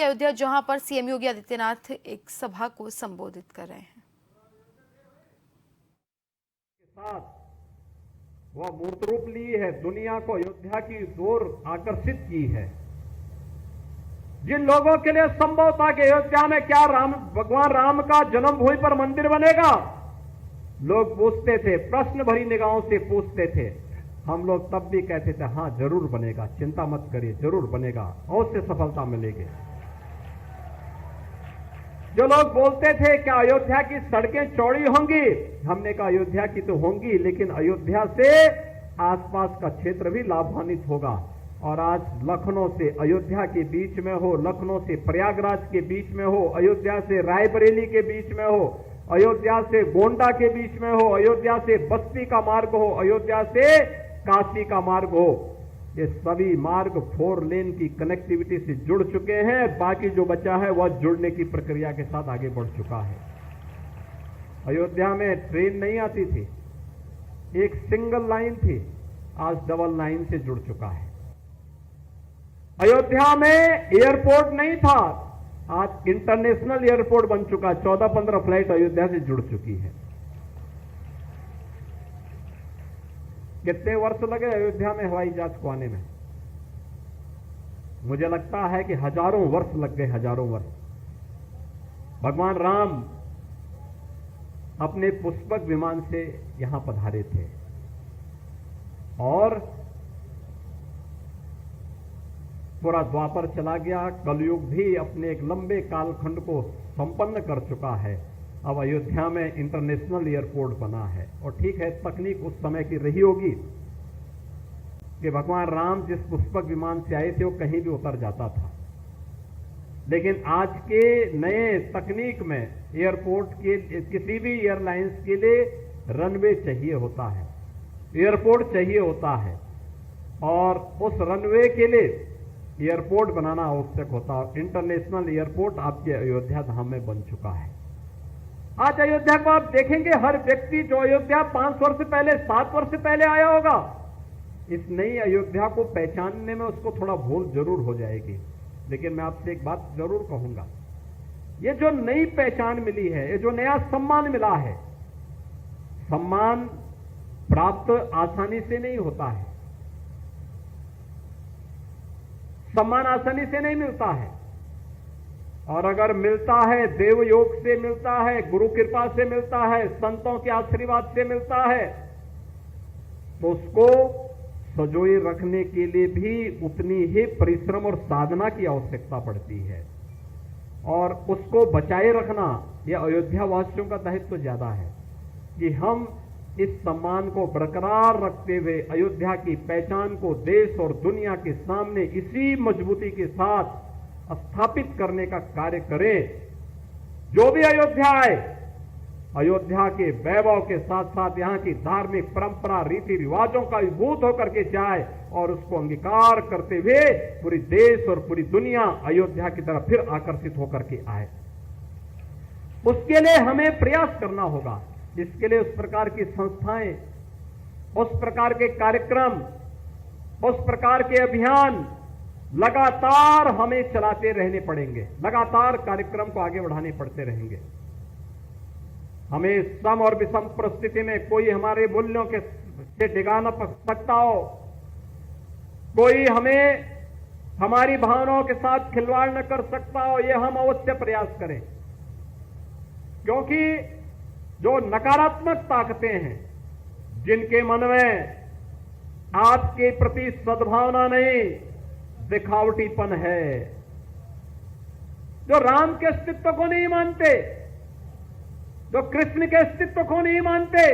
अयोध्या, जहां पर सीएम योगी आदित्यनाथ एक सभा को संबोधित कर रहे हैं। वह मूर्त रूप ली है, दुनिया को अयोध्या की ओर आकर्षित की है। जिन लोगों के लिए संभव था कि अयोध्या में क्या भगवान राम का जन्मभूमि पर मंदिर बनेगा, लोग पूछते थे, प्रश्न भरी निगाहों से पूछते थे। हम लोग तब भी कहते थे, हां जरूर बनेगा, चिंता मत करिए, जरूर बनेगा, अवश्य सफलता मिलेगी। जो लोग बोलते थे कि अयोध्या की सड़कें चौड़ी होंगी, हमने कहा अयोध्या की तो होंगी, लेकिन अयोध्या से आसपास का क्षेत्र भी लाभान्वित होगा। और आज लखनऊ से अयोध्या के बीच में हो, लखनऊ से प्रयागराज के बीच में हो, अयोध्या से रायबरेली के बीच में हो, अयोध्या से गोंडा के बीच में हो, अयोध्या से बस्ती का मार्ग हो, अयोध्या से काशी का मार्ग हो, ये सभी मार्ग 4 लेन की कनेक्टिविटी से जुड़ चुके हैं। बाकी जो बचा है वह जुड़ने की प्रक्रिया के साथ आगे बढ़ चुका है। अयोध्या में ट्रेन नहीं आती थी, एक सिंगल लाइन थी, आज डबल लाइन से जुड़ चुका है। अयोध्या में एयरपोर्ट नहीं था, आज इंटरनेशनल एयरपोर्ट बन चुका है। 14-15 फ्लाइट अयोध्या से जुड़ चुकी है। कितने वर्ष लगे अयोध्या में हवाई जहाज को आने में? मुझे लगता है कि हजारों वर्ष लग गए, हजारों वर्ष। भगवान राम अपने पुष्पक विमान से यहां पधारे थे और पूरा द्वापर चला गया, कलयुग भी अपने एक लंबे कालखंड को संपन्न कर चुका है। अब अयोध्या में इंटरनेशनल एयरपोर्ट बना है। और ठीक है, तकनीक उस समय की रही होगी कि भगवान राम जिस पुष्पक विमान से आए थे वो कहीं भी उतर जाता था, लेकिन आज के नए तकनीक में एयरपोर्ट के किसी भी एयरलाइंस के लिए रनवे चाहिए होता है, एयरपोर्ट चाहिए होता है, और उस रनवे के लिए एयरपोर्ट बनाना आवश्यक होता है। इंटरनेशनल एयरपोर्ट आपके अयोध्या धाम में बन चुका है। आज अयोध्या को आप देखेंगे, हर व्यक्ति जो अयोध्या 5 वर्ष पहले, 7 वर्ष पहले आया होगा, इस नई अयोध्या को पहचानने में उसको थोड़ा भूल जरूर हो जाएगी। लेकिन मैं आपसे एक बात जरूर कहूंगा, ये जो नई पहचान मिली है, ये जो नया सम्मान मिला है, सम्मान प्राप्त आसानी से नहीं होता है, सम्मान आसानी से नहीं मिलता है। और अगर मिलता है, देव योग से मिलता है, गुरु कृपा से मिलता है, संतों के आशीर्वाद से मिलता है, तो उसको सजोए रखने के लिए भी उतनी ही परिश्रम और साधना की आवश्यकता पड़ती है। और उसको बचाए रखना यह अयोध्या वासियों का दायित्व ज्यादा है कि हम इस सम्मान को बरकरार रखते हुए अयोध्या की पहचान को देश और दुनिया के सामने इसी मजबूती के साथ स्थापित करने का कार्य करें। जो भी अयोध्या आए, अयोध्या के वैभव के साथ साथ यहां की धार्मिक परंपरा, रीति रिवाजों का विभूत होकर के जाए और उसको अंगीकार करते हुए पूरी देश और पूरी दुनिया अयोध्या की तरफ फिर आकर्षित होकर के आए। उसके लिए हमें प्रयास करना होगा। इसके लिए उस प्रकार की संस्थाएं, उस प्रकार के कार्यक्रम, उस प्रकार के अभियान लगातार हमें चलाते रहने पड़ेंगे, लगातार कार्यक्रम को आगे बढ़ाने पड़ते रहेंगे। हमें सम और विषम परिस्थिति में कोई हमारे मूल्यों के से डिगा न सकता हो, कोई हमें हमारी भावनाओं के साथ खिलवाड़ न कर सकता हो, यह हम अवश्य प्रयास करें। क्योंकि जो नकारात्मक ताकतें हैं, जिनके मन में आपके प्रति सद्भावना नहीं, दिखावटीपन है, जो राम के अस्तित्व को नहीं मानते, जो कृष्ण के अस्तित्व को नहीं मानते,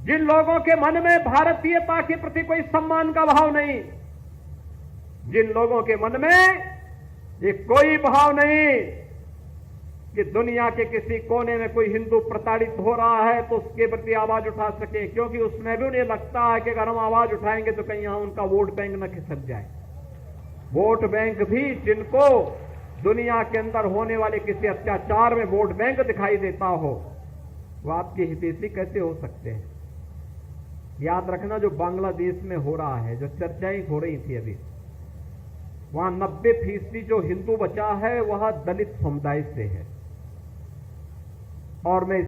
जिन लोगों के मन में भारतीयता के प्रति कोई सम्मान का भाव नहीं, जिन लोगों के मन में ये कोई भाव नहीं कि दुनिया के किसी कोने में कोई हिंदू प्रताड़ित हो रहा है तो उसके प्रति आवाज उठा सके, क्योंकि उसमें भी उन्हें लगता है कि अगर हम आवाज उठाएंगे तो कहीं यहां उनका वोट बैंक न खिसक जाए। वोट बैंक भी जिनको दुनिया के अंदर होने वाले किसी अत्याचार में वोट बैंक दिखाई देता हो, वो आपके हितैषी कैसे हो सकते हैं? याद रखना, जो बांग्लादेश में हो रहा है, जो चर्चाएं हो रही थी अभी, वहां 90% जो हिंदू बचा है वह दलित समुदाय से है। और मैं